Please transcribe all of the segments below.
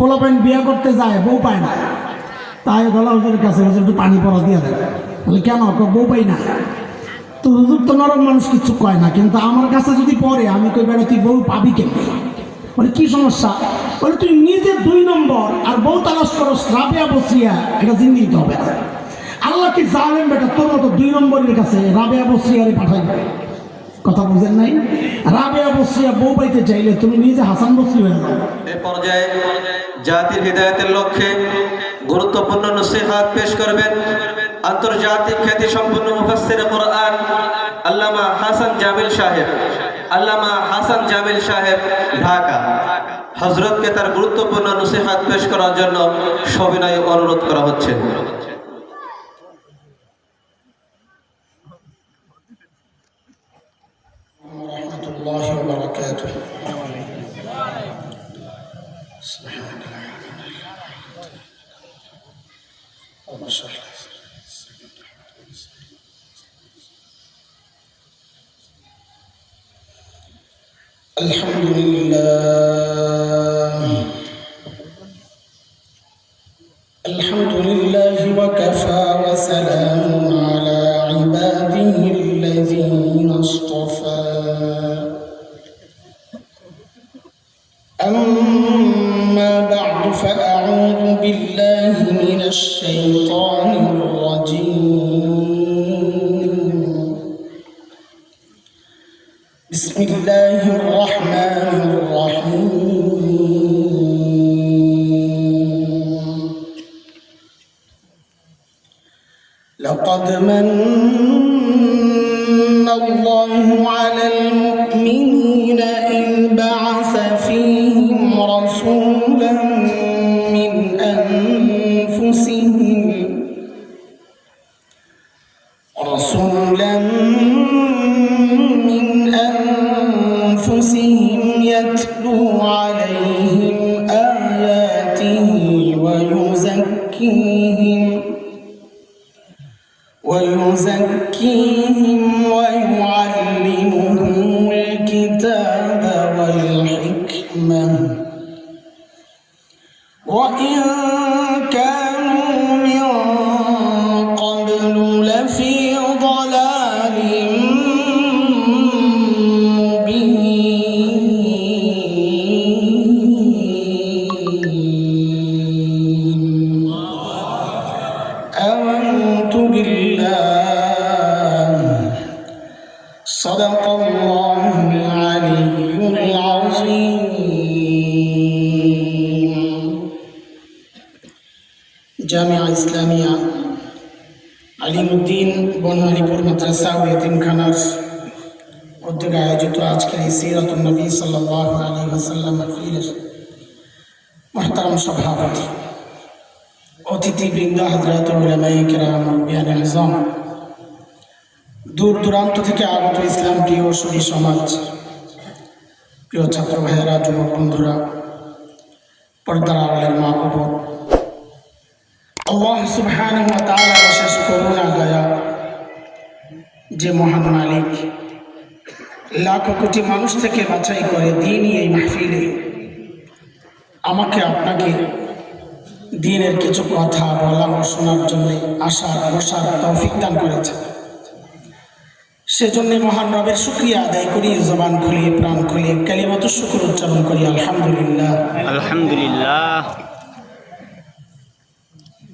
পোলাপাইন বিয়ে করতে যায়, বউ পায় না, তাই গলা হুজুরের কাছে হুজুর একটু পানি পড়া দিয়ে দেয়। বলে কেন? বউ পাই না। তো হুজুর তো নরম মানুষ কিছু কয় না, কিন্তু আমার কাছে যদি পড়ে আমি কই বেড়া তুই বউ পাবি কেন? বলে কি সমস্যা? বলে তুই নিজে 2 নম্বর আর বউ তালাশ করো রাবেয়া বসরিয়া, এটা জিন্দিগি তো হবে না। আল্লাহ কি জানেন বেটা, তোর মতো 2 নম্বরের কাছে রাবেয়া বসরিয়ারে পাঠাইবে? কথা বুঝেন নাই? রাবেয়া বসরিয়া বউ পাইতে চাইলে তুমি নিজে হাসান বসরি হয়ে যাও। এই পর্যায়ে জাতির হিদায়াতের লক্ষ্যে গুরুত্বপূর্ণ নসিহত পেশ করবেন আন্তর্জাতিক খ্যাতি সম্পন্ন মুফাসসির কোরআন আল্লামা হাসান জামিল সাহেব। আল্লামা হাসান জামিল সাহেব, ঢাকা। হযরতকে তার গুরুত্বপূর্ণ নসিহত পেশ করার জন্য সবিনয়ে অনুরোধ করা হচ্ছে। রাহমাতুল্লাহি ওয়া বারাকাতুহু। আলহামদুলিল্লাহ ওয়া কাফা ওয়া সালামুন আলা ইবাদিহি আল্লাযীনা ইসতাফা। أما بعد فأعوذ بالله من الشيطان الرجيم. بسم الله الرحمن الرحيم. لقد من الله على المؤمنين إذ بعث فيهم رسولا من أنفسهم يتلو عليهم آياته ويزكيهم ويعلمهم الكتاب والحكمة وإن كانوا من قبل لفي ضلال مبين. آمنت بالله صدق الله العلي العظيم. জামিয়া ইসলামিয়া আলিমউদ্দিন বনমালীপুর মাদ্রাসা ও এতিমখানার উদ্যোগে আয়োজিত আজকের এই সিরাতুন নবী সাল্লাল্লাহু আলাইহি ওয়াসাল্লাম মাহফিলের মুহতারাম সভাপতি, অতিথিবৃন্দ, হযরত উলামায়ে কেরাম, মুরব্বিয়ানে আযম, দূর দূরান্ত থেকে আগত ইসলাম প্রিয় সুধী সমাজ, প্রিয় ছাত্র ভাইয়েরা, যুবক বন্ধুরা, পর্দার আড়ালের মা ও বোন, আল্লাহ সুবহানাহু ওয়া তাআলা বিশেষ করুণা দয়া যে মহান মালিক লাখো কোটি মানুষ থেকে বাছাই করে দ্বীনি এই মাহফিলে আমাকে আপনাকে দ্বীনের কিছু কথা বলা ও শোনার জন্য আসার বসার তৌফিক দান করেছে। সেজন্য মহান রবের শুকরিয়া আদায় করি, জবান খুলিয়ে প্রাণ খুলিয়ে কালিমাতু শুকর উচ্চারণ করি আলহামদুলিল্লাহ। আলহামদুলিল্লাহ।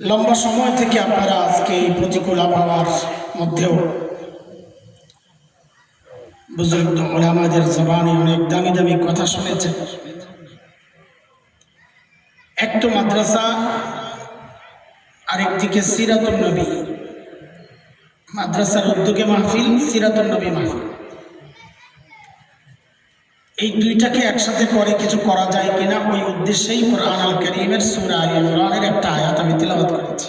লম্বা সময় থেকে আপনারা আজকে এই প্রতিকূল আবহাওয়ার মধ্যেও বুজুর্গ উলামাদের জবানে অনেক দামি দামি কথা শুনেছেন। এক তো মাদ্রাসা, আরেকদিকে সিরাতুন নবী, মাদ্রাসার উদ্যোগে মাহফিল, সিরাতুন নবী মাহফিল। এই দুইটাকে একসাথে করে কিছু করা যায় কিনা ওই উদ্দেশ্যেই কোরআন আল কারীমের সূরা আলে ইমরানের একটা আয়াত আমি তিলাওয়াত করেছি,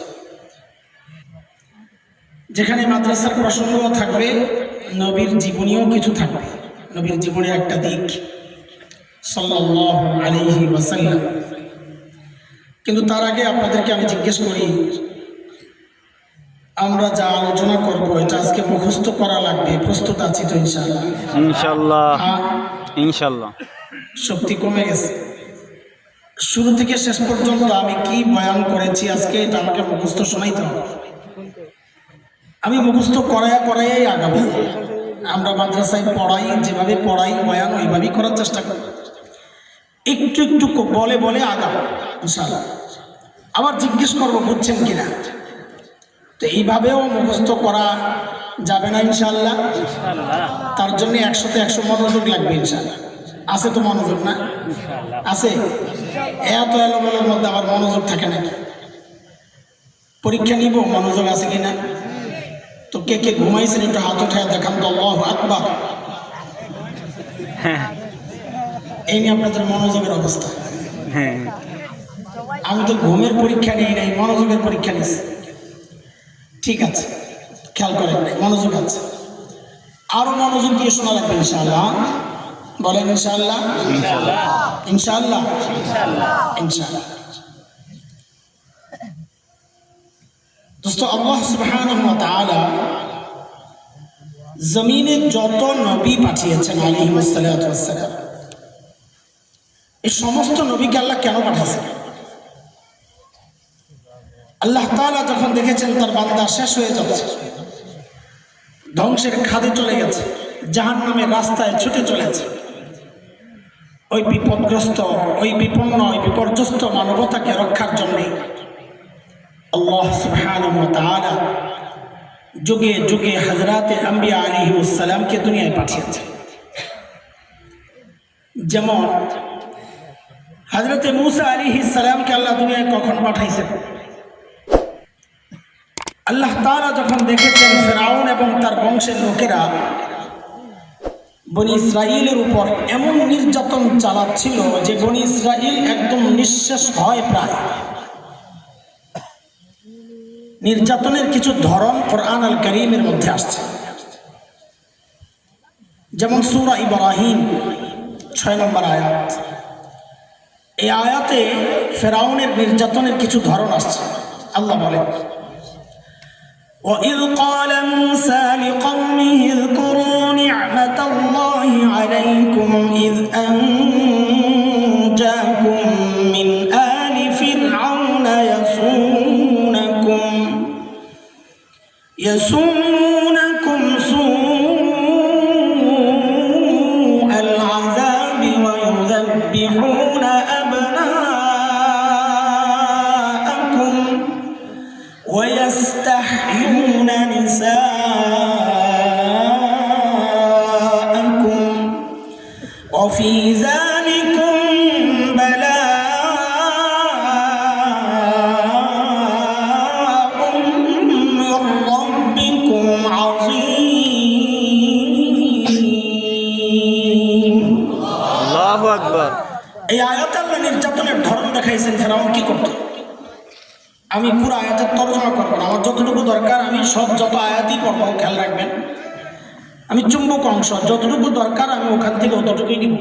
যেখানে মাদ্রাসার প্রসঙ্গও থাকবে, নবীর জীবনীও কিছু থাকবে, নবীর জীবনের একটা দিক সাল্লাল্লাহু আলাইহি ওয়াসাল্লাম। কিন্তু তার আগে আপনাদেরকে আমি জিজ্ঞেস করি, আমরা যা আলোচনা করব এটা আজকে মুখস্থ করা লাগবে, প্রস্তুত আছি তো ইনশাআল্লাহ? ইনশাআল্লাহ, ইনশাআল্লাহ। শক্তি কমে গেছে, শুরু থেকে শেষ পর্যন্ত আমি কি বয়ান করেছি আজকে এটা আমাকে মুখস্থ শোনাইতে হবে। আমি মুখস্থ করাই আগাবো। আমরা মাদ্রাসায় পড়াই, যেভাবে পড়াই বয়ান ওইভাবেই করার চেষ্টা করি, একটু একটু বলে বলে আগাবো ইনশাআল্লাহ। আবার জিজ্ঞেস করবো বুঝছেন কিনা। তো এইভাবেও মুখস্থ করা যাবে না ইনশাআল্লাহ। তার জন্য 100-100 মনোযোগ লাগবে ইনশাআল্লাহ। আছে তো মনোযোগ না? আছে। এত এলোমেলোর মধ্যে আবার মনোযোগ থাকে না। পরীক্ষা নিব, মনোযোগ আছে কিনা। তো কে কে ঘুমাইছেন একটু হাত উঠায় দেখান তো। আল্লাহু আকবার। এই নিয়ে আপনাদের মনোযোগের অবস্থা। আমি তো ঘুমের পরীক্ষা নিই নাই, মনোযোগের পরীক্ষা নিয়েছি। ঠিক আছে, খেয়াল করেন, মনোযোগ আছে। আরো মনোযোগ দিয়ে শোনা লাগবে ইনশাআল্লাহ। বলেন ইনশাআল্লাহ। ইনশাআল্লাহ ইনশাআল্লাহ। দোস্ত, আল্লাহ সুবহানাহু ওয়া তাআলা জমিনে যত নবী পাঠিয়েছেন আলাইহিস সালাতু ওয়াস সালাম, এই সমস্ত নবীকে আল্লাহ কেন পাঠাইছেন? আল্লাহ তাআলা যখন দেখেছেন তার বান্দা শেষ হয়ে যাচ্ছে, ধ্বংসের খাদে চলে গেছে, জাহান্নামের রাস্তায় ছুটে চলেছে, ওই বিপদগ্রস্ত, ওই বিপন্ন, ওই বিপর্যস্ত মানবতাকে রক্ষার জন্যে আল্লাহ সুবহানাহু ওয়া তাআলা যুগে যুগে হযরতে আম্বিয়া আলাইহিস সালামকে দুনিয়ায় পাঠিয়েছেন। যেমন হযরতে মূসা আলাইহিস সালামকে আল্লাহ দুনিয়ায় কখন পাঠাইছেন? আল্লাহ তাআলা যখন দেখেছেন ফিরআউন এবং তার বংশের লোকেরা বনি ইসরাইলের উপর এমন নির্যাতন চালাচ্ছিল যে বনি ইসরাইল একদম নিঃশেষ হয় প্রায়। নির্যাতনের কিছু ধরন কোরআন আল কারীমের মধ্যে আসছে। যেমন সূরা ইব্রাহিম 6 নম্বর আয়াত। এই আয়াতে ফিরআউনের নির্যাতনের কিছু ধরন আসছে। আল্লাহ বলেন, وَإِذْ قَالَ مُوسَى لِقَوْمِهِ اذْكُرُوا نِعْمَةَ اللَّهِ عَلَيْكُمْ إِذْ أَنْجَاكُمْ مِنْ آلِ فِرْعَوْنَ يَسُومُونَكُمْ سُوءَ الْعَذَابِ وَيُذَبِّحُونَ أَبْنَاءَكُمْ وَيَسْتَحْيُونَ نِسَاءَكُمْ وَفِي ذَلِكُمْ بَلَاءٌ مِّن رَّبِّكُمْ عَظِيمٌ। আল্লাহু আকবার। এই আয়াতে আল্লাহ নির্যাতনের ধরন দেখাইছেন ফিরআউন কি করত। আমি পুরো আয়াতের তর্জমা করব না, আমার যতটুকু দরকার আমি যত আয়াতই পড়বো, খেয়াল রাখবেন। আমি চুম্বক অংশ যতটুকু দরকার আমি ওখান থেকে অতটুকুই নিব।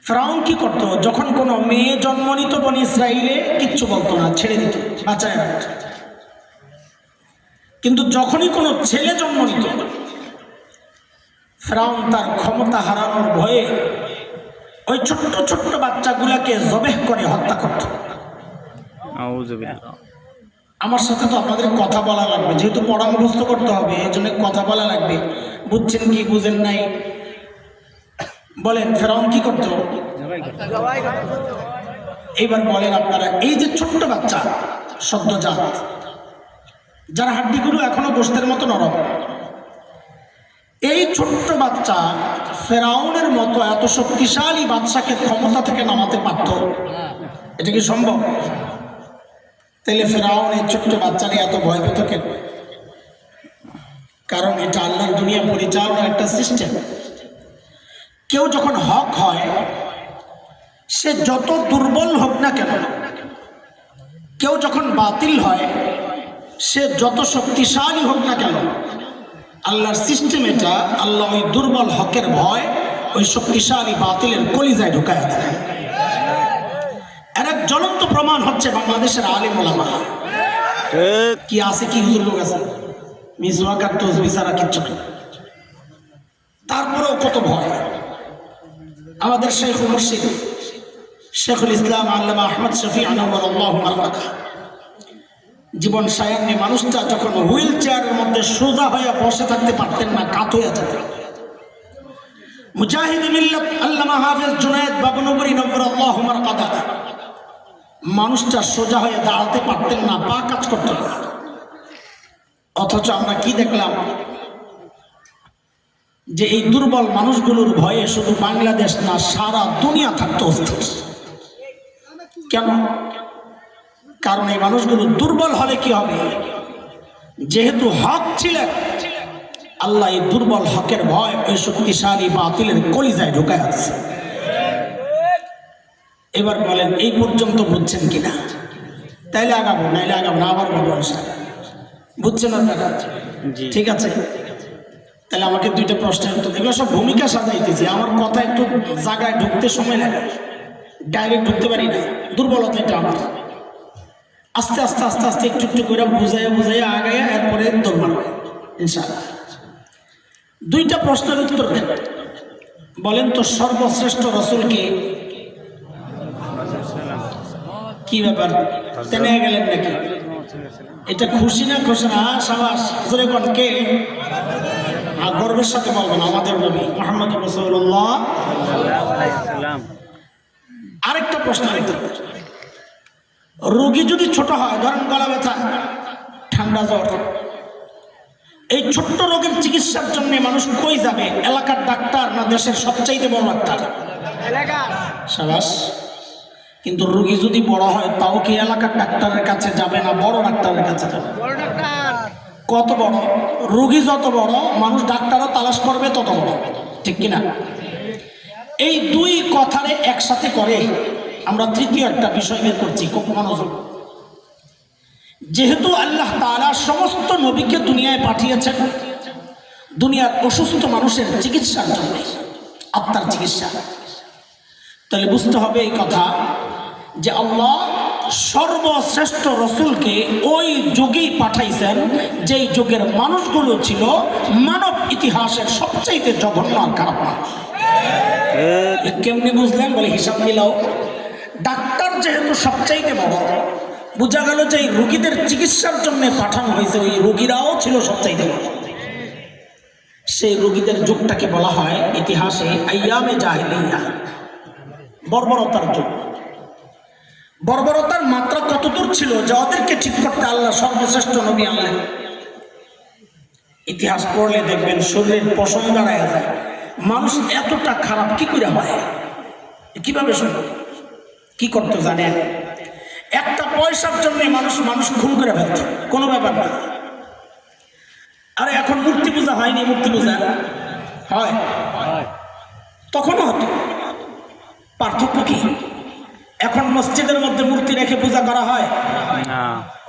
ফিরআউন কি করত? যখন কোনো মেয়ে জন্ম নিত বনি ইসরাইলে কিচ্ছু বলতো না, ছেড়ে দিত, বাঁচায় রাখত। কিন্তু যখনই কোনো ছেলে জন্ম নিত, ফিরআউন তার ক্ষমতা হারানোর ভয়ে ওই ছোট্ট ছোট্ট বাচ্চাগুলাকে জবেহ করে হত্যা করত। আউযুবিল্লাহ। আমার সাথে তো আপনাদের কথা বলা লাগবে, যেহেতু পড়া মুখস্থ করতে হবে, এই জন্য কথা বলা লাগবে। বুঝছেন কি বুঝেন নাই বলেন। ফিরআউন কি করত? এইবার বলেন আপনারা, এই যে ছোট্ট বাচ্চা সদ্যজাত, যার হাড্ডিগুলো এখনো গোশতের মতো নরম, এই ছোট্ট বাচ্চা ফিরআউনের মতো এত শক্তিশালী বাদশাকে ক্ষমতা থেকে নামাতে পারত? এটা কি সম্ভব? তাহলে ফিরআউন এই ছোট্ট বাচ্চাকে এত ভয় পেত কেন? কারণ এটা আল্লাহর দুনিয়া পরিচালনার একটা সিস্টেম। কেউ যখন হক হয়, সে যত দুর্বল হোক না কেন, কেউ যখন বাতিল হয়, সে যত শক্তিশালী হোক না কেন, আল্লাহর সিস্টেম এটা, আল্লাহ ওই দুর্বল হকের ভয় ওই শক্তিশালী বাতিলের কলিজায় ঢুকায় দেয়। এর এক জ্বলন্ত প্রমাণ হচ্ছে বাংলাদেশের আলেম ওলামা। কি আছে কি হুজুর লোক আছে, মিসওয়াক তসবিহ ছাড়া কিচ্ছু নেই, তারপরেও কত ভয়। আমাদের শেখ মুর্শিদ শেখুল ইসলাম আল্লামা আহমদ শফি আনওয়ারাল্লাহু মারকাদা জীবন সায়ান্নে মানুষটা যখন হুইল চেয়ারের মধ্যে সোজা হয়ে বসে থাকতে পারতেন না, কাত হয়ে যেতেন। মুজাহিদ মিল্লাত আল্লামা হাফেজ জুনায়েদ বাবনগরী নওয়ারাল্লাহু মারকাদা মানুষটা সোজা হয়ে দাঁড়াতে পারতেন না, পা কাজ করতেন না। অথচ আমরা কি দেখলাম যে এই দুর্বল মানুষগুলোর ভয়ে শুধু বাংলাদেশ না, সারা দুনিয়া থাকতো অস্থির। কেন? কারণ এই মানুষগুলো দুর্বল হলে কি হবে? যেহেতু হক ছিলেন, আল্লাহ এই দুর্বল হকের ভয় ওই শক্তিশালী বাতিলের কলিজায় ঢুকায় আছে। এবার বলেন এই পর্যন্ত বুঝছেন কিনা? তাইলে আগাবো, নাইলে আগাবো না, আবার বলবো। বুঝছেন আপনারা? ঠিক আছে, তাহলে আমাকে দুইটা প্রশ্নের উত্তর দেবে। সব ভূমিকা সাজাইতেছি, আমার কথা একটু জায়গায় ঢুকতে সময় লাগে, ডাইরেক্ট ঢুকতে পারি না, দুর্বলতা এটা আমার। আস্তে আস্তে আস্তে আস্তে একটু একটু করে বুঝাইয়া আগাইয়া এরপরে দৌড় ইনশাআল্লাহ। দুইটা প্রশ্নের উত্তর দেন। বলেন তো সর্বশ্রেষ্ঠ রসুলকে? কি ব্যাপার, টেনে গেলেন নাকি? এটা খুশি না খুশি না? সাবাস, জোরে কোন কে? আর গর্বের সাথে বলবেন আমাদের নবী মুহাম্মদ রাসূলুল্লাহ। আরেকটা প্রশ্ন, রোগী যদি ছোট হয়, ধরেন গলা ব্যথা, ঠান্ডা জ্বর, এই ছোট্ট রোগের চিকিৎসার জন্য মানুষ কই যাবে? এলাকার ডাক্তার না দেশের সবচাইতে বড় ডাক্তার? সাবাস। কিন্তু রোগী যদি বড় হয়, তাও কি এলাকার ডাক্তারের কাছে যাবে না বড় ডাক্তারের কাছে যাবে? কত বড় রোগী যত বড়, মানুষ ডাক্তারও তালাশ করবে তত বড়, ঠিক কিনা? এই দুই কথারে একসাথে করে আমরা তৃতীয় একটা বিষয় বের করছি, খুব মনোযোগ। যেহেতু আল্লাহ তাআলা সমস্ত নবীকে দুনিয়ায় পাঠিয়েছেন দুনিয়ার অসুস্থ মানুষের চিকিৎসার জন্য, আত্মার চিকিৎসা, তাহলে বুঝতে হবে এই কথা যে আল্লাহ সর্বশ্রেষ্ঠ রসুলকে ওই যুগেই পাঠাইছেন যেই যুগের মানুষগুলো ছিল মানব ইতিহাসের সবচাইতে জঘন্য আর খারাপ মানুষ। কেমনি বুঝলেন? বলে হিসাব মিলাও। ডাক্তার যেহেতু সবচাইতে বড়, বোঝা গেল যে এই রোগীদের চিকিৎসার জন্য পাঠানো হয়েছে, ওই রোগীরাও ছিল সবচাইতে বড়। সেই রোগীদের যুগটাকে বলা হয় ইতিহাসে আইয়ামে জাহিলিয়া, বর্বরতার যুগ। বর্বরতার মাত্রা কতদূর ছিল যে ওদেরকে ঠিক করতে আল্লাহ সর্বশ্রেষ্ঠ নবী আনলেন। ইতিহাস পড়লে দেখবেন শরীরের পশম দাঁড়ায় যায়। মানুষ এতটা খারাপ কি করে হয়? কিভাবে সম্ভব? কি করতো জানেন? একটা পয়সার জন্য মানুষ খুন করে ফেলত, কোনো ব্যাপার না। আরে এখন মূর্তি পূজা হয়নি, মূর্তি পূজা হয়, তখনও হতো। পার্থক্য কি? এখন মসজিদের মধ্যে মূর্তি রেখে পূজা করা হয়,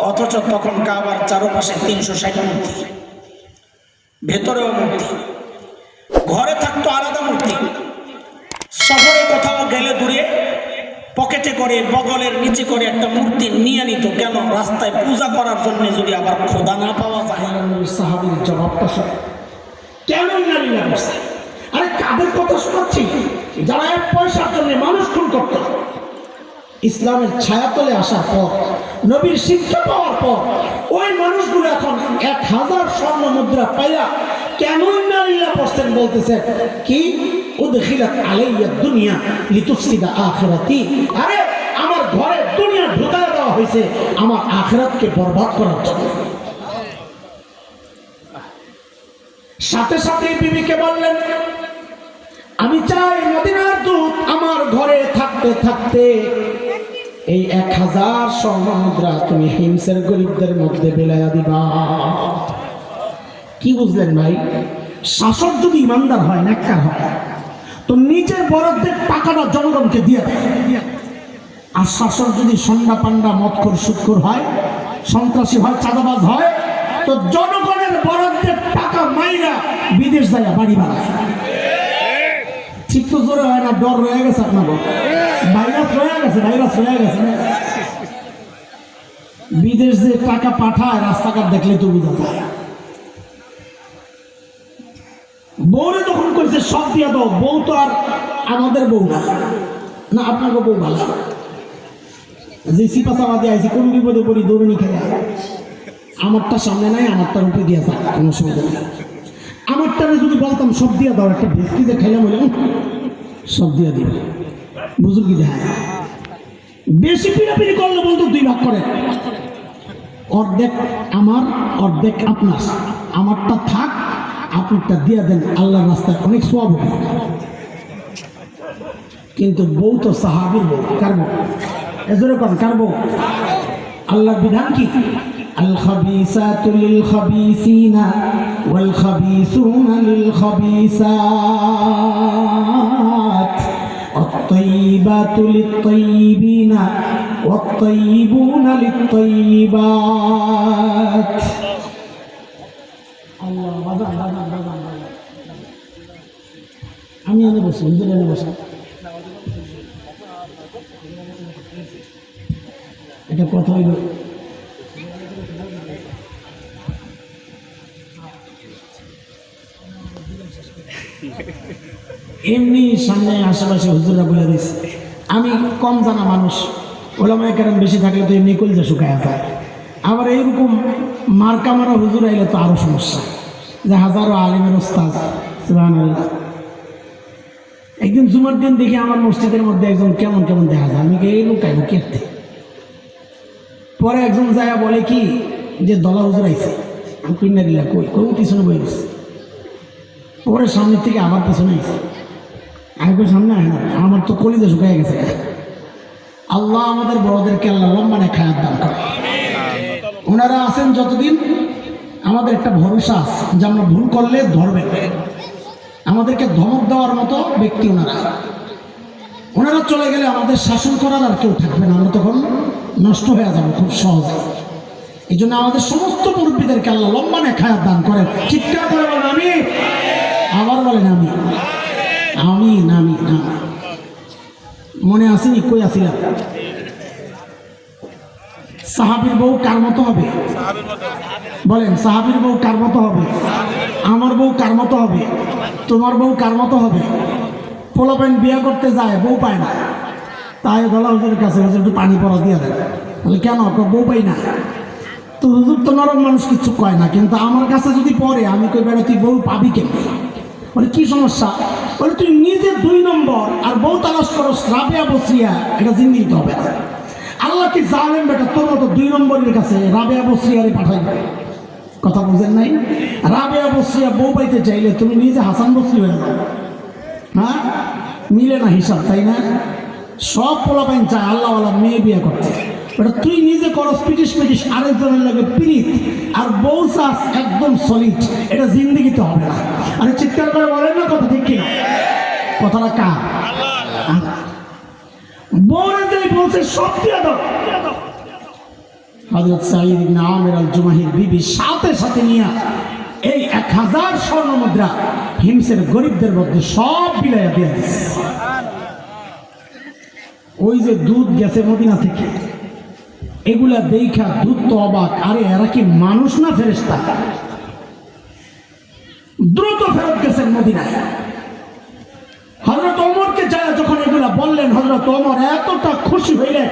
অথচ তখন কাবার চারপাশে 360 মূর্তি, ভেতরেও মূর্তি, ঘরে থাকতো আলাদা মূর্তি, শহরে কোথাও গেলে দূরে পকেটে করে বগলের নিচে করে একটা মূর্তি নিয়ে নিত। কেন? রাস্তায় পূজা করার জন্য, যদি আবার খোদা না পাওয়া যায়। সাহাবীর জবাবটা কেন নারী না করছে? আরে কাদের কথা শোনাচ্ছি? যারা এক পয়সার জন্য মানুষ খুন করত। ইসলামের ছায়াতলে আসার পর, নবীর শিক্ষা পাওয়ার পর, ওই মানুষগুলো এখন 1000 স্বর্ণ মুদ্রা পাইয়া কেন নারীরা পড়ছেন? বলতেছে কি? উদখিলাত আলাইয়া দুনিয়া লিতুফসিদা আখিরাতি। আরে আমার ঘরে দুনিয়া ঢুকায় দেওয়া হয়েছে আমার আখিরাতকে বরবাদ করার জন্য। সাথে সাথে বিবিকে বললেন, আমি চাই মদিনার দূত আমার ঘরে থাকতে থাকতে এই 1000 স্বর্ণ মুদ্রা তুমি হিমসের গরিবদের মধ্যে বিলাইয়া দিবা। কি বুঝলেন ভাই? শাসক যদি ইমানদার হয়, নেককার হয়, তো নিজের বরাদ্দের টাকাটা জনগণকে দিয়ে দেয়। আর শাসক যদি সন্ডা পান্ডা মদখোর সুদখোর হয়, সন্ত্রাসী হয়, চাঁদাবাজ হয়, তো জনগণের বরাদ্দের টাকা মাইরা বিদেশ যায় বাড়ি বানায়। ঠিক তো জোরে হয় না? ডর রয়ে গেছে আপনার, ভাইরাস রয়ে গেছে, ভাইরাস রয়ে গেছে। বিদেশ যে টাকা পাঠায় রাস্তাঘাট দেখলে তো বুঝা যায়। বউরে তখন কইছে সব দিয়া দাও, বউ তো আর আমাদের বউ না, না আপনাকে বউ ভালো, যে সিপাশাবাদে আইসি কোন বিপদে পড়ি দৌড়নি খেয়ে আমারটা সামনে নাই, আমারটার উপরে দিয়ে যাক, কোনো সুবিধা নেই। আমারটারে যদি বলতাম সব দিয়ে দাও, একটা ভেস্তি যে খাইলাম বলে সব দিয়ে দিবে, বুঝুন কি দেখায়। বেশি পিড়াপিড়ি করলে বলতো 2 ভাগ করে, অর্ধেক আমার অর্ধেক আপনার, আমারটা থাক আপনারটা দিয়ে দেন, আল্লাহর রাস্তায় অনেক সওয়াব হবে। কিন্তু বউ তো সাহাবীর বউ, কার বউ? এজরে কোন কার বউ? আল্লাহর বিধান কি? আল খাবিসাতু লিল খাবিসিনা ওয়াল খাবিসুনা লিল খাবিসাত আত-তাইয়িবাতু লিত-তাইয়িবিনা ওয়াত-তাইয়িবুনা লিত-তাইয়িবাত। আল্লাহ বাজান বাজান বাজান বাজান, আমি এনে বসি, হুজুর এনে বসি, এটা কথা হইল। এমনি সামনে আশেপাশে হুজুরা বলে দিচ্ছে, আমি কম জানা মানুষ, ওলামায়ে কেরাম বেশি থাকলে তো এমনি কলজা শুকায় যায়। আবার এইরকম মার্কা মারা হুজুর আইলে তো আরো সমস্যা, যে হাজারো আলিমের ওস্তাদ। সুবহানাল্লাহ। একদিন জুমার দিন দেখি আমার মসজিদের মধ্যে একজন কেমন কেমন দেখা যায়, আমি এই লুকাইব কেটে। পরে একজন যায় বলে কি যে দলা হুজুর আইছে, আমি কিনে দিলা কই কই পিছনে বই দিচ্ছে। পরে সামনের থেকে আবার পিছনে আইছে, আমি কই সামনে আয় না, আমার তো কলিজা শুকায় গেছে। আল্লাহ আমাদের বড়দেরকে আল্লাহ লম্বানে খায়াত দান করে। ওনারা আছেন যতদিন আমাদের একটা ভরসা আছে যে আমরা ভুল করলে ধরবেন, আমাদেরকে ধমক দেওয়ার মতো ব্যক্তি ওনারা। ওনারা চলে গেলে আমাদের শাসন করার আর কেউ থাকবে না, আমরা তখন নষ্ট হয়ে যাবো খুব সহজে। এই জন্য আমাদের সমস্ত মুরব্বীদেরকে আল্লাহ লম্বানে খায়াত দান করেন। চিৎকার করে বলেন আমি, আবার বলেন আমি, আমি নামি না। মনে আসেনি কই আসিলাম? সাহাবীর বউ কার মতো হবে? বলেন সাহাবীর বউ কার মতো হবে? আমার বউ কার মতো হবে? তোমার বউ কার মতো হবে? পোলাপাইন বিয়ে করতে যায়, বউ পায় না, তাই গলা হুজুরের কাছে হুজুর একটু পানি পড়া দিয়ে দেয়। বলে কেন? বউ পাই না। তো হুজুর তো নরম মানুষ, কিছু কয় না, কিন্তু আমার কাছে যদি পড়ে আমি কই বেড়া তুই বউ পাবি কেন? বলে কি সমস্যা? বলে তুই নিজে 2 নম্বর আর বউ তালাশ করো রাবেয়া বসরিয়া, এটা জিন্দিগিতে হবে না। আল্লাহ কি জানেন বেটা, তোর মতো 2 নম্বরের কাছে রাবেয়া বসরিয়ারে পাঠাইবে? কথা বুঝেন নাই? রাবেয়া বসরিয়া বউ পাইতে চাইলে তুমি নিজে হাসান বসরি হয়ে যাও। হ্যাঁ, মিলে না হিসাব, তাই না? সব পোলাপাইন চায় আল্লাহওয়ালা মেয়ে বিয়ে করতে, ওটা তুই নিজে করো পিটিস পিটিস, আরেকজনের লাগে পিরিত, আর বউ চাস একদম সলিড, এটা জিন্দিগিতে হবে না। আরে চিৎকার করে বলেন না কথা ঠিক কিনা? কথাটা কার? বউরে যেই বলছে সব দিয়ে দাও। হযরত সাঈদ ইবনে আমির আল জুমাহির বিবি সাথে সাথে নিয়ে এই 1000 স্বর্ণ মুদ্রা হিমসের গরিবদের মধ্যে সব বিলাইয়া দিয়ে দিচ্ছে। ওই যে দুধ গেছে মদিনা থেকে, এগুলা দেখা দুধ তো অবাক, আরে এরা কি মানুষ না ফেরেশতা? দ্রুত ফেরত গেছেন মদিনায়। হযরত ওমরকে যায় যখন এগুলা বললেন, হযরত ওমর এতটা খুশি হইলেন,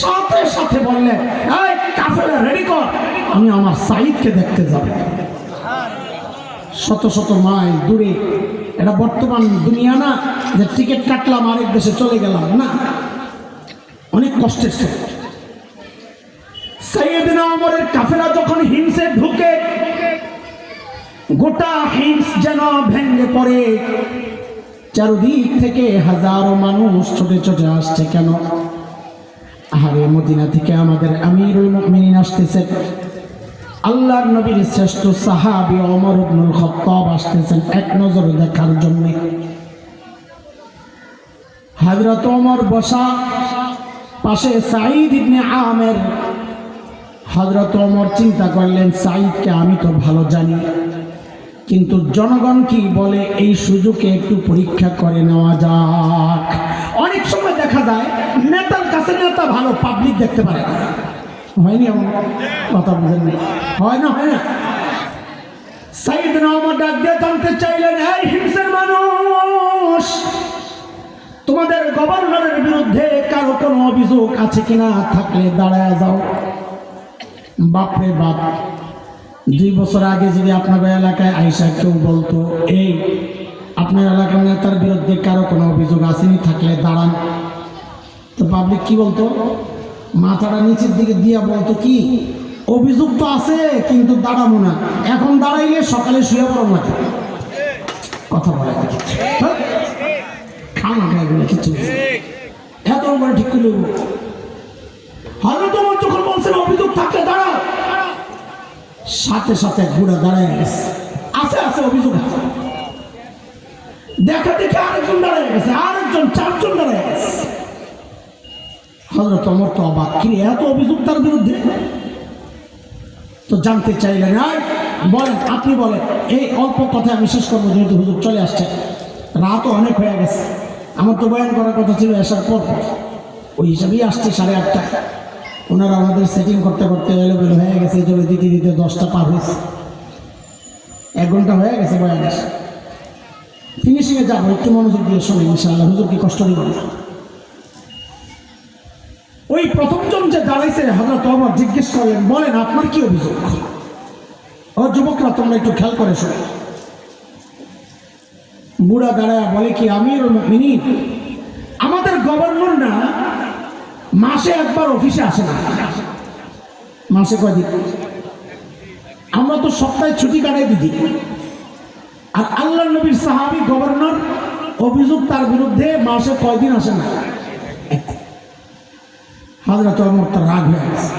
সাথে সাথে বললেন এই কাফেলা রেডি কর, আমি আমার সাঈদকে দেখতে যাব। শত শত মাইল দূরে, এটা বর্তমান দুনিয়া না যে টিকিট কাটলাম আরেক দেশে চলে গেলাম, না, অনেক কষ্টের ছিল। সাইয়েদনা ওমরের কাফেলা যখন হিমসে ঢুকে, গোটা হিমস যেন ভেঙে পড়ে, চারদিক থেকে হাজারো মানুষ ছোটে ছোটে আসছে। কেন? আরে মদিনা থেকে আমাদের আমিরুল মুমিনিন আসতেছেন, আল্লাহর নবীর শ্রেষ্ঠ সাহাবী ওমর ইবনুল খাত্তাব আসতেছেন এক নজর দেখার জন্য। হযরত ওমর বসা, পাশে সাঈদ ইবনে আমের। হযরত ওমর চিন্তা করলেন, সাঈদকে আমি তো ভালো জানি, কিন্তু জনগণ কি বলে এই সুযোগে একটু পরীক্ষা করে নেওয়া যাক। অনেক সময় দেখা যায় নেতার কাছে নেতা ভালো, পাবলিক দেখতে পারে না। হয়নি এমন? কথা বুঝেন না? হয় না? হয় না? সাইয়েদনা ওমর ডাক দিয়ে জানতে চাইলেন, এই হিমসের মানুষ, তোমাদের গভর্নরের বিরুদ্ধে কারো কোনো অভিযোগ আছে কিনা, থাকলে দাঁড়ায় যাও। বাপরে বাপ, 2 বছর আগে যদি আপনার এলাকায় আইসা কেউ বলতো এই আপনার এলাকার নেতার বিরুদ্ধে কারো কোনো অভিযোগ আসেনি, থাকলে দাঁড়ান, তো পাবলিক কি বলতো? মাথাটা নিচের দিকে দিয়া বলতো কি, অভিযোগ তো আছে কিন্তু দাঁড়াবো না, এখন দাঁড়াইলে সকালে শুয়ে পড়ো না। কথা বলে খানা এগুলো কিছু এত করে ঠিক করে হয়তো তোমার যখন বলছেন অভিযোগ থাকলে দাঁড়াও, সাথে সাথে ঘুরে দাঁড়ায় গেছে, আছে আছে অভিযোগ আছে, দেখা দেখে আরেকজন দাঁড়ায় গেছে, আরেকজন, 4 জন দাঁড়ায় গেছে। হযরত ওমর তো অবাক, কি এত অভিযোগ তার বিরুদ্ধে? তো জানতে চাইলেন, বলেন, আপনি বলেন। এই অল্প কথায় আমি শেষ করবো, যেহেতু হুজুর চলে আসছে, রাতও অনেক হয়ে গেছে। আমার তো বয়ান করার কথা ছিল আসার পর, ওই হিসাবেই আসছে 8:30। ওনারা আমাদের সেটিং করতে করতে এলোমেলো হয়ে গেছে, এই জন্য দিতে দিতে 10টা পার হয়েছে, 1 ঘন্টা হয়ে গেছে বয়ান। ফিনিশিংয়ে যাবো, একটু মনোযোগ দিয়ে শোনেন ইনশাআল্লাহ, হুজুর কি কষ্ট দিব না। ওই প্রথমজন যে দাঁড়াইছে হযরত ওমর জিজ্ঞেস করলেন, বলেন আপনার কি অভিযোগ? ও যুবকরা তোমরা একটু খেয়াল করে শোনো। বুড়া দাঁড়ায় বলে কি, আমিরুল মুমিনিন, আমাদের গভর্নর না মাসে একবার অফিসে আসে না। মাসে কয়দিন? আমরা তো সপ্তাহে ছুটি কাটাই দিই। আর আল্লাহর নবীর সাহাবী গভর্নর, অভিযোগ তার বিরুদ্ধে মাসে কয়দিন আসে না? হযরত ওমর তো রাগ হয়ে গেছে।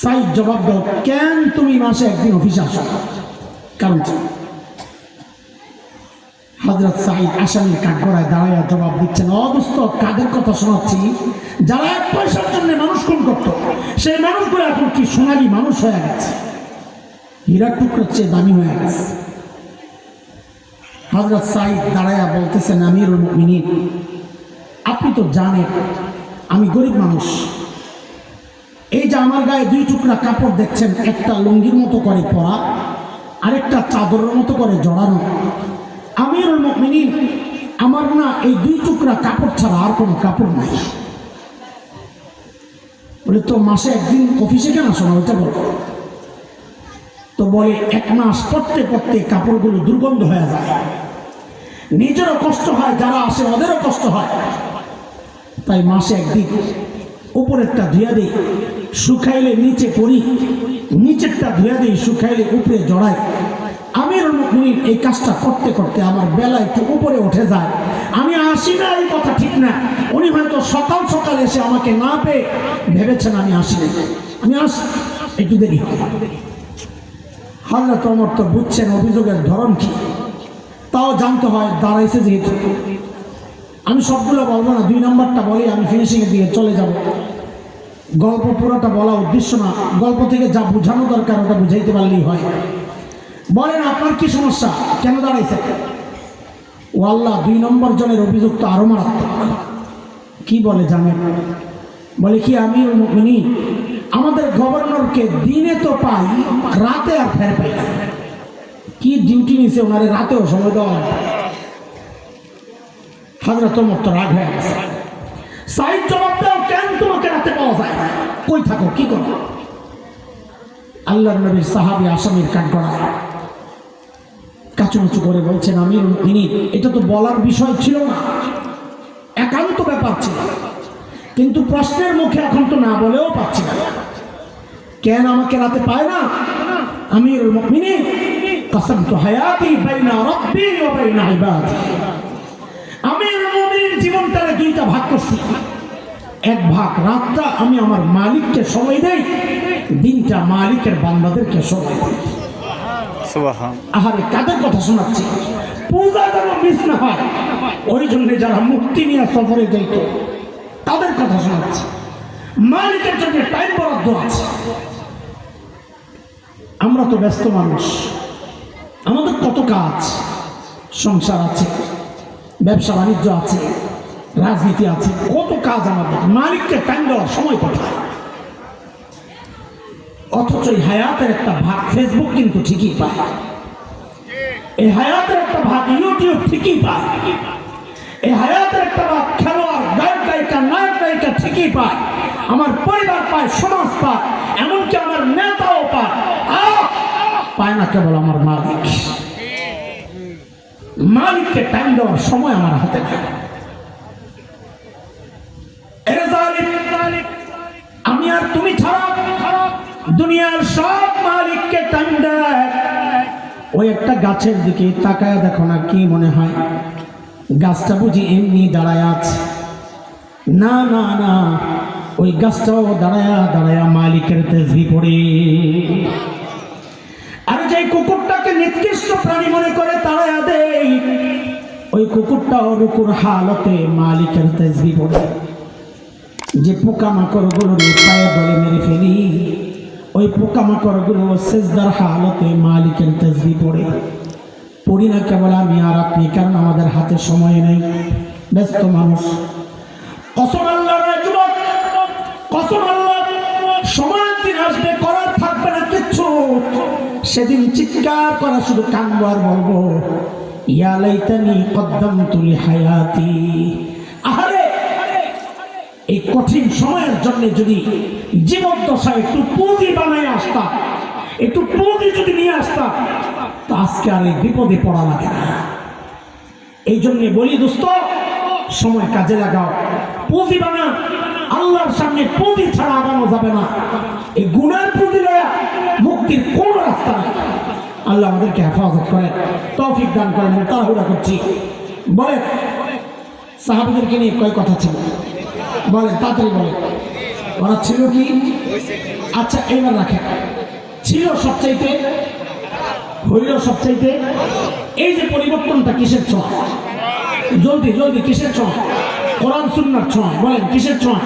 সাইদ জবাব দাও, কেন তুমি মাসে একদিন অফিসে আসো? কারণ হযরত সাইদ আসামির কাঠগড়ায় দাঁড়ায় জবাব দিচ্ছেন, অদোস্ত, কাদের কথা শোনাচ্ছি? যারা 1 পয়সার জন্য মানুষ খুন করতো, সেই মানুষগুলো এখন কি সোনালী মানুষ হয়ে গেছে, হীরার টুকরোর চেয়ে দামি হয়ে গেছে। হযরত সাইদ দাঁড়ায় বলতেছেন, আমিরুল মুমিনিন, আপনি তো জানেন আমি গরিব মানুষ। এই যে আমার গায়ে 2 টুকরা কাপড় দেখছেন, একটা লুঙ্গির মতো করে পরা, আরেকটা চাদরের মতো করে জড়ানো। আমিরুল মুমিনিন, আমার না এই 2 টুকরা কাপড় ছাড়া আর কোনো কাপড় নাই। বলে, তো মাসে একদিন অফিসে কেন আসো না, ওইটা বলো। তো বলে, 1 মাস পড়তে পড়তে কাপড়গুলো দুর্গন্ধ হয়ে যায়, নিজেরও কষ্ট হয়, যারা আসে ওদেরও কষ্ট হয়, তাই মাসে একদিন উপরেরটা ধুয়া দিই, শুকাইলে নিচে পরি, নিচেরটা ধুয়া দিই, শুকাইলে উপরে জড়াই। আমিরুল মুমিনিন, এই কাজটা করতে করতে আমার বেলা একটু উপরে উঠে যায়, আমি আসি না, এই কথা ঠিক না। উনি হয়তো সকাল সকাল এসে আমাকে না পেয়ে ভেবেছেন আমি আসি না, আমি আসি, একটু দেরি হবে। হযরত ওমর তো বুঝছেন অভিযোগের ধরন কি, তাও জানতে হয়, দাঁড়াইছে যেহেতু। আমি সবগুলো বলবো না, 2 নম্বরটা বলি, আমি ফিনিশিংয়ের দিকে চলে যাব। গল্প পুরোটা বলা উদ্দেশ্য না, গল্প থেকে যা বোঝানো দরকার ওটা বুঝাইতে পারলেই হয়। বলেন আপনার কি সমস্যা, কেন দাঁড়াইছে? ও আল্লাহ, 2 নম্বর জনের অভিযোগ তো আরো মারাত্মক। কি বলে জানেন? বলে কি, আমিরুল মুমিনিন, আমাদের গভর্নরকে দিনে তো পাই, রাতে আর ফের পাই। কি ডিউটি নিছে ওনারে, রাতেও সময় দেওয়া। হযরত ওমর তো রাগ হয়ে গেছে। সাইদ জবাব দাও, কেন তোমাকে রাতে পাওয়া যায়? কই থাকো, কি করো? আল্লাহর নবীর সাহাবী আসামির কাঠগড়ায় কাচুমাচু করে বলছেন, আমিরুল মুমিনিন, এটা তো বলার বিষয় ছিল না, একান্ত ব্যাপার ছিল, কিন্তু প্রশ্নের মুখে এখন তো না বলেও পাচ্ছি না। কেন আমাকে রাতে পায় না? আমিরুল মুমিনিন, কাসামতু হায়াতি বাইনা রাব্বি ওয়া বাইনা ইবাদি, আমিরুল মুমিনিন জীবনটারে 2টা ভাগ করছি। 1 ভাগ রাতটা আমি আমার মালিককে সময় দেই, দিনটা মালিকের বান্দাদেরকে সময় দেই। আহারে, কাদের কথা শোনাচ্ছি? পূজা যেন মিস না হয়, ওই জন্য যারা মুক্তি নিয়ে সফরে যাইত তাদের কথা শোনাচ্ছি। মালিকের জন্য টাইম বরাদ্দ আছে। আমরা তো ব্যস্ত মানুষ, আমাদের কত কাজ, সংসার আছে, ব্যবসা বাণিজ্য আছে, রাজনীতি আছে, কত কাজ আমাদের। মালিককে টাইম দেওয়ার সময় কোথায়? অথচ এই হায়াতের একটা ভাগ ফেসবুক কিন্তু ঠিকই পায়, এই হায়াতের একটা ভাগ ইউটিউব ঠিকই পায়, এই হায়াতের একটা ভাগ খেলোয়াড়, গায়ক গায়িকা, নায়ক নায়িকা ঠিকই পায়, আমার পরিবার পায়, সমাজ পায়, এমনকি আমার নেতাও পায়, আর পায় না কেবল আমার মালিক। মালিককে টাইম দেওয়ার সময় আমার হাতে নেই। আমি আর তুমি ছাড়া দুনিয়ার সব মালিককে টাইম দেয়। ওই একটা গাছের দিকে তাকায় দেখো না, কি মনে হয় গাছটা বুঝি এমনি দাঁড়ায় আছে? না না না, ওই গাছটাও দাঁড়ায়া দাঁড়ায়া মালিকের তেজবি পড়ে। আর যে কুকুরটাকে নিকৃষ্ট প্রাণী মনে করে তাড়ায়া দেয়, ওই কুকুরটাও রুকুর হালতে মালিকের তেজবি পড়ে। যে পোকামাকড় গুলো পায়ে গলে মেরে ফেলি, ওই পোকামাকড় গুলো সেজদার হালতে মালিকের তেজবি পড়ে। পড়ি না কেবল আমি আর আপনি, কারণ আমাদের হাতে সময় নেই, ব্যস্ত মানুষ। কসম আল্লাহ রে যুবক, কসম আল্লাহ, সময়ের দিন আসবে, করার থাকবে না কিচ্ছু। সেদিন চিৎকার করা শুধু কানবো আর বলবো, ইয়া লাইতানি কদ্দামতু লিহায়াতি। আহারে, এই কঠিন সময়ের জন্য যদি জীবন দশায় একটু পুঁজি বানায় আসতাম, একটু পুঁজি যদি নিয়ে আসতাম, তো আজকে আর এই বিপদে পড়া লাগে না। এই জন্য বলি দোস্ত, সময় কাজে লাগাও, পুঁজি বানাও। আল্লাহর সামনে পুঁজি ছাড়া আগানো যাবে না। এই গুনার পুঁজি লয়া মুক্তির কোন রাস্তা নেই। আল্লাহ আমাদেরকে হেফাজত করেন, তৌফিক দান করেন। তাড়াহুড়া করছি, বলেন সাহাবীদেরকে নিয়ে কয় কথা ছিল, বলেন তাড়াতাড়ি বলেন। ওরা ছিল কি? আচ্ছা এইবার রাখেন, ছিল সবচাইতে, হইল সবচাইতে। এই যে পরিবর্তনটা কিসের ছোঁয়া? জলদি জলদি, কিসের ছোঁয়া? কোরআন সুন্নাহর ছোঁয়া। বলেন কিসের ছোঁয়া?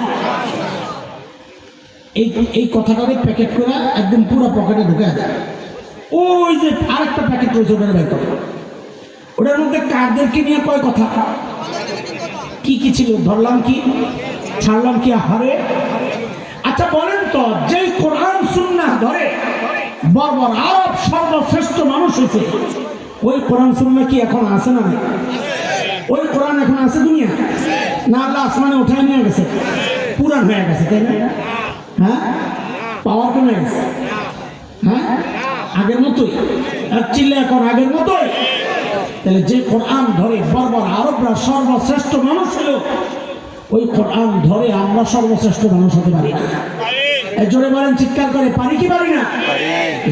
এই কথাটাকে প্যাকেট করে একদম পুরো পকেটে ঢুকে দেয়। ওই যে আরেকটা প্যাকেট রয়েছে, ওটার বের করে, ওটার মধ্যে কারদেরকে নিয়ে কয় কথা, কি কি ছিল, ধরলাম কি, ছাড়লাম কি, হারে। আচ্ছা বলেন তো, যেই কোরআন সুন্নাহ ধরে বর্বর আরব সর্বশ্রেষ্ঠ মানুষ হয়েছে, ওই কোরআন সুন্নাহ কি এখন আছে না? ওই কোরআন এখন আছে দুনিয়া? না, আল্লাহ আসমানে উঠায় নিয়ে গেছে, পুরান হয়ে গেছে, তাই না? হ্যাঁ, পাওয়ার কমে গেছে। হ্যাঁ, আগের মতোই চিল্লে এখন আগের মতোই। তাহলে যে কোরআন ধরে বর্বর আরবরা সর্বশ্রেষ্ঠ মানুষ হলো, ওই কোরআন ধরে আমরা সর্বশ্রেষ্ঠ মানুষ হতে পারি না। জোরে বলেন, চিৎকার করে, পারি কি পারি না?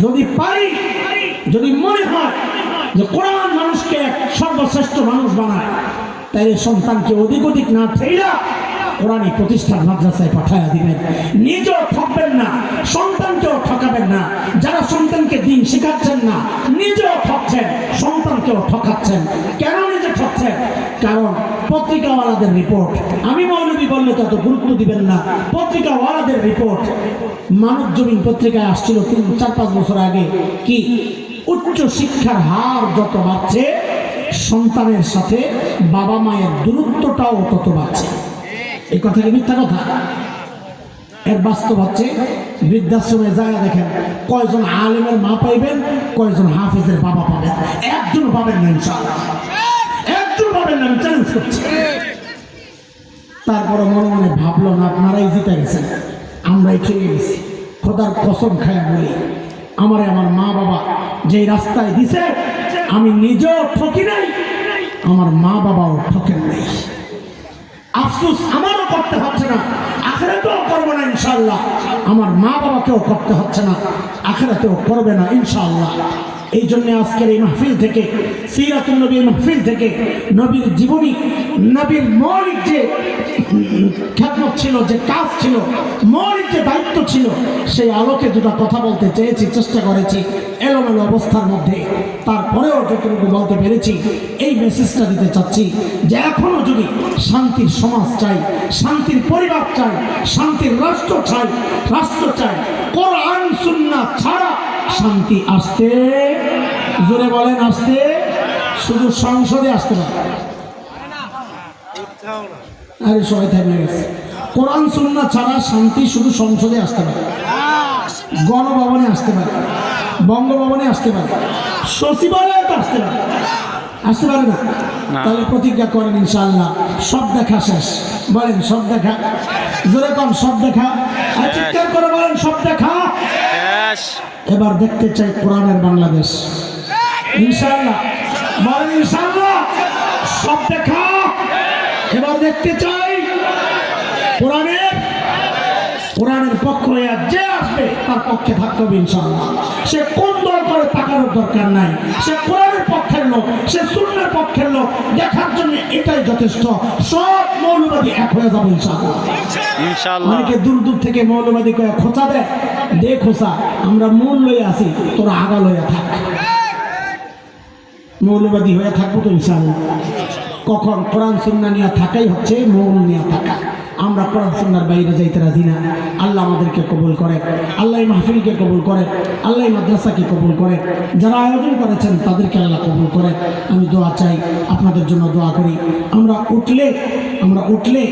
যদি পারি, যদি মনে হয় যে কোরআন মানুষকে সর্বশ্রেষ্ঠ মানুষ বানায়, তাই সন্তানকে অধিক অধিক না ঠেলা কোরআনী প্রতিষ্ঠান মাদ্রাসায় পাঠায়া দিবেন। নিজেও ঠকবেন না, সন্তানকেও ঠকাবেন না। যারা সন্তানকে দিন শেখাচ্ছেন না, নিজেও ঠকছেন, সন্তানকেও ঠকাচ্ছেন। কেন নিজে ঠকছেন? কারণ পত্রিকাওয়ালাদের রিপোর্ট, আমি মৌলবী বললে তত গুরুত্ব দিবেন না, পত্রিকাওয়ালাদের রিপোর্ট। মানব জমিন পত্রিকায় আসছিল 4-5 বছর আগে, কি উচ্চ শিক্ষার হার যত বাড়ছে, সন্তানের সাথে বাবা মায়ের দূরত্বটাও তত বাড়ছে। এই কথা কি মিথ্যা কথা? এর বাস্তব হচ্ছে, বৃদ্ধাশ্রমে জায়গা দেখেন, কয়জন আলেমের মা পাইবেন, কয়জন হাফেজের বাবা পাবেন? একজন পাবেন না, ইনশাআল্লাহ একজন পাবেন না, আমি চ্যালেঞ্জ করছি। তারপরে মনে মনে ভাবলো না, আপনারাই জিতে গেছেন, আমরাই খেয়ে গেছি। খোদার কসম খায় বলি, আমার মা বাবা যে রাস্তায় দিছে, আমি নিজেও ঠকি নাই, আমার মা বাবাও ঠকেন নাই। আফসোস আমারও করতে হচ্ছে না, আখিরাতেও করবো না ইনশাআল্লাহ। আমার মা বাবাকেও করতে হচ্ছে না, আখিরাতেও করবে না ইনশাআল্লাহ। এই জন্য আজকের এই মাহফিল থেকে, সিরাতুন নবীর মাহফিল থেকে, নবীর জীবনী, নবীর মৌলিক যে খেদমত ছিল, যে কাজ ছিল, মৌলিক যে দায়িত্ব ছিল, সেই আলোকে দুটো কথা বলতে চেয়েছি, চেষ্টা করেছি এলোমেলো অবস্থার মধ্যে। তারপরেও যতটুকু বলতে পেরেছি, এই মেসেজটা দিতে চাচ্ছি যে এখনো যদি শান্তির সমাজ চাই, শান্তির পরিবার চাই, শান্তির রাষ্ট্র চাই, কোরআন সুন্নাহ ছাড়া শান্তি আসতে, জোরে বলেন আসতে, শুধু সংসদে আসতে পারে। আরে সবাই থাকবে গেছে, কোরআন সুন্নাহ ছাড়া শান্তি শুধু সংসদে আসতে পারে, গণভবনে আসতে পারে, বঙ্গভবনে আসতে পারে, সচিবালয়ে আসতে পারে, আসতে পারে না? তাহলে প্রতিজ্ঞা করেন ইনশাআল্লাহ সব দেখা শেষ। বলেন সব দেখা, জোরে কম সব দেখা, আর চিৎকার করে বলেন সব দেখা। এবার দেখতে চাই কোরআনের বাংলাদেশ ইনশাআল্লাহ। বলেন ইনশাআল্লাহ সব দেখা। এবার দেখতে চাই কোরআনের পক্ষ হয়ে যে আসবে তার পক্ষে থাকতে হবে ইনশাআল্লাহ। সে কোন দল করে তাকানোর দরকার নাই, সে কোরআনের পক্ষের লোক, সে সুন্নাহর পক্ষের লোক, দেখার জন্য এটাই যথেষ্ট। সব মৌলবাদী এক হয়ে যাবে ইনশাআল্লাহ। অনেকে দূর দূর থেকে মৌলবাদী করে খোঁচা দেয়, দে খোঁচা, আমরা মূল লইয়া আছি, তোরা আগা লইয়া থাক। মৌলবাদী হয়ে থাকবো তো ইনশাআল্লাহ। কখন কোরআন সুন্নাহ নিয়ে থাকাই হচ্ছে মৌল নিয়ে থাকা। আমরা কোরআন সুন্নাহর বাইরে যাইতে রাজি না। আল্লাহ আমাদেরকে কবুল করে, আল্লাহ মাহফিলকে কবুল করে, আল্লাহ মাদ্রাসাকে কবুল করে, যারা আয়োজন করেছেন তাদেরকে আল্লাহ কবুল করে। আমি দোয়া চাই, আপনাদের জন্য দোয়া করি। আমরা উঠলে